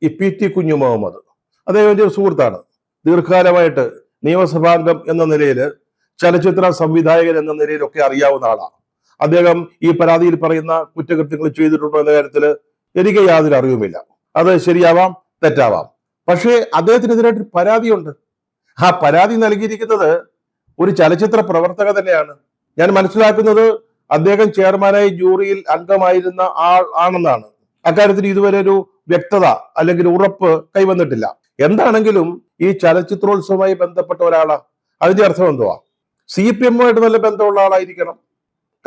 ഈ PT കുഞ്ഞു മുഹമ്മദ്. അദ്ദേഹം എൻ്റെ ഒരു സുഹൃത്താണ്. ദീർഘകാലമായിട്ട് നിയമസഭാംഗം എന്ന നിലയിൽ, ചലച്ചിത്ര സംവിധായകൻ എന്ന നിലയിലൊക്കെ അറിയാവുന്ന ആളാണ്. അദ്ദേഹം ഈ പരാതിയിൽ പറയുന്ന കുറ്റകൃത്യങ്ങൾ ചെയ്തിട്ടുണ്ടോ എന്ന കാര്യത്തിൽ എനിക്ക് യാതൊരു അറിവുമില്ല. അത് ശരിയാവാം, തെറ്റാവാം. പക്ഷേ അദ്ദേഹത്തിനെതിരായിട്ട് പരാതിയുണ്ട്. ആ പരാതി നൽകിയിരിക്കുന്നത് ഒരു ചലച്ചിത്ര പ്രവർത്തക തന്നെയാണ്. ഞാൻ മനസ്സിലാക്കുന്നത് അദ്ദേഹം ചെയർമാനായി ജൂറിയിൽ അംഗമായിരുന്ന ആണെന്നാണ്. അക്കാര്യത്തിൽ ഇതുവരെ ഒരു വ്യക്തത അല്ലെങ്കിൽ ഉറപ്പ് കൈവന്നിട്ടില്ല. എന്താണെങ്കിലും ഈ ചലച്ചിത്രോത്സവവുമായി ബന്ധപ്പെട്ട ഒരാളാ. അതിന്റെ അർത്ഥം എന്തുവാ? CPM-ആയിട്ട് നല്ല ബന്ധമുള്ള ആളായിരിക്കണം.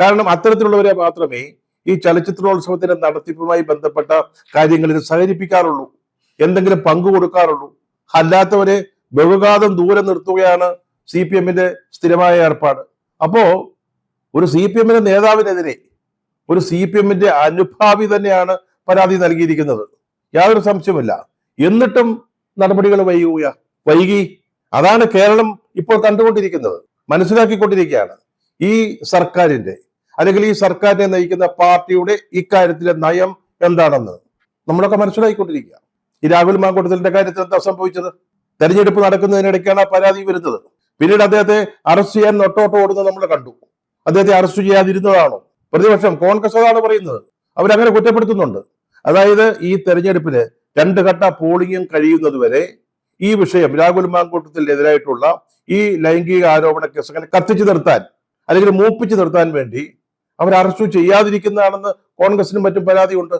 കാരണം അത്തരത്തിലുള്ളവരെ മാത്രമേ ഈ ചലച്ചിത്രോത്സവത്തിന്റെ നടത്തിപ്പുമായി ബന്ധപ്പെട്ട കാര്യങ്ങളിൽ സഹകരിപ്പിക്കാറുള്ളൂ, എന്തെങ്കിലും പങ്കു കൊടുക്കാറുള്ളൂ. അല്ലാത്തവരെ ബഹുഘാതം ദൂരെ നിർത്തുകയാണ് CPM-ന്റെ സ്ഥിരമായ ഏർപ്പാട്. അപ്പോ ഒരു CPM-ന്റെ നേതാവിനെതിരെ ഒരു CPM-ന്റെ അനുഭാവി തന്നെയാണ് പരാതി നൽകിയിരിക്കുന്നത്, യാതൊരു സംശയമില്ല. എന്നിട്ടും നടപടികൾ വൈകി. അതാണ് കേരളം ഇപ്പോൾ കണ്ടുകൊണ്ടിരിക്കുന്നത്, മനസ്സിലാക്കിക്കൊണ്ടിരിക്കുകയാണ്. ഈ സർക്കാരിന്റെ അല്ലെങ്കിൽ ഈ സർക്കാരിനെ നയിക്കുന്ന പാർട്ടിയുടെ ഇക്കാര്യത്തിലെ നയം എന്താണെന്ന് നമ്മളൊക്കെ മനസ്സിലാക്കിക്കൊണ്ടിരിക്കുക. ഈ രാഹുൽ മാങ്കൂട്ടത്തിലിന്റെ കാര്യത്തിൽ എന്താ സംഭവിച്ചത്? തെരഞ്ഞെടുപ്പ് നടക്കുന്നതിനിടയ്ക്കാണ് ആ പരാതി വരുന്നത്. പിന്നീട് അദ്ദേഹത്തെ അറസ്റ്റ് ചെയ്യാൻ നെട്ടോട്ടം ഓടുന്നത് നമ്മൾ കണ്ടു. അദ്ദേഹത്തെ അറസ്റ്റ് ചെയ്യാതിരുന്നതാണോ? പ്രതിപക്ഷം, കോൺഗ്രസ് അതാണ് പറയുന്നത്. അവരങ്ങനെ കുറ്റപ്പെടുത്തുന്നുണ്ട്. അതായത് ഈ തെരഞ്ഞെടുപ്പിന് 2 ഘട്ട പോളിംഗും കഴിയുന്നത് വരെ ഈ വിഷയം, രാഹുൽ മാങ്കൂട്ടത്തിനെതിരായിട്ടുള്ള ഈ ലൈംഗിക ആരോപണ കേസുകളെ കത്തിച്ചു നിർത്താൻ അല്ലെങ്കിൽ മൂപ്പിച്ചു നിർത്താൻ വേണ്ടി അവർ അറസ്റ്റ് ചെയ്യാതിരിക്കുന്നതാണെന്ന് കോൺഗ്രസിനും മറ്റും പരാതിയുണ്ട്.